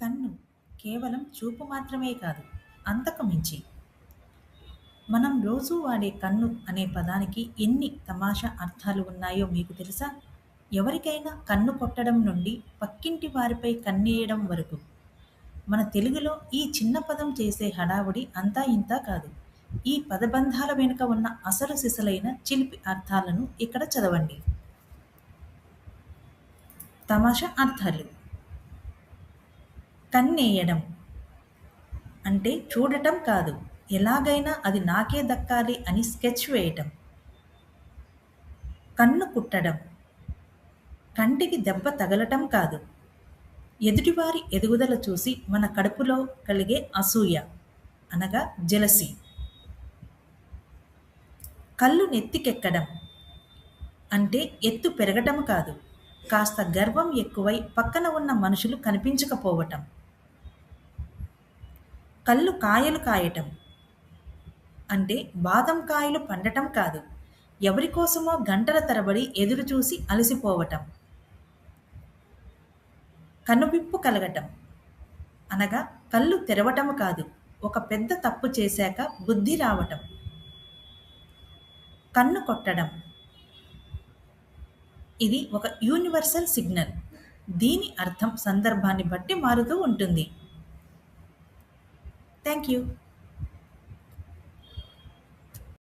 కన్ను కేవలం చూపు మాత్రమే కాదు, అంతకు మించి. మనం రోజూ వాడే కన్ను అనే పదానికి ఎన్ని తమాషా అర్థాలు ఉన్నాయో మీకు తెలుసా? ఎవరికైనా కన్ను కొట్టడం నుండి పక్కింటి వారిపై కన్నేయడం వరకు మన తెలుగులో ఈ చిన్న పదం చేసే హడావుడి అంతా ఇంతా కాదు. ఈ పదబంధాల వెనుక ఉన్న అసలు సిసలైన చిలిపి అర్థాలను ఇక్కడ చదవండి. తమాషా అర్థాలు. కన్నేయడం అంటే చూడటం కాదు, ఎలాగైనా అది నాకే దక్కాలి అని స్కెచ్ వేయటం. కన్ను కుట్టడం కంటికి దెబ్బ తగలటం కాదు, ఎదుటివారి ఎదుగుదల చూసి మన కడుపులో కలిగే అసూయ అనగా జెలసీ. కళ్ళు నెత్తికెక్కడం అంటే ఎత్తు పెరగటం కాదు, కాస్త గర్వం ఎక్కువై పక్కన ఉన్న మనుషులు కనిపించకపోవటం. కళ్ళు కాయలు కాయటం అంటే బాదం కాయలు పండటం కాదు, ఎవరి కోసమో గంటల తరబడి ఎదురు చూసి అలసిపోవటం. కనువిప్పు కలగటం అనగా కళ్ళు తెరవటం కాదు, ఒక పెద్ద తప్పు చేశాక బుద్ధి రావటం. కన్ను కొట్టడం ఇది ఒక యూనివర్సల్ సిగ్నల్. దీని అర్థం సందర్భాన్ని బట్టి మారుతూ ఉంటుంది. Thank you.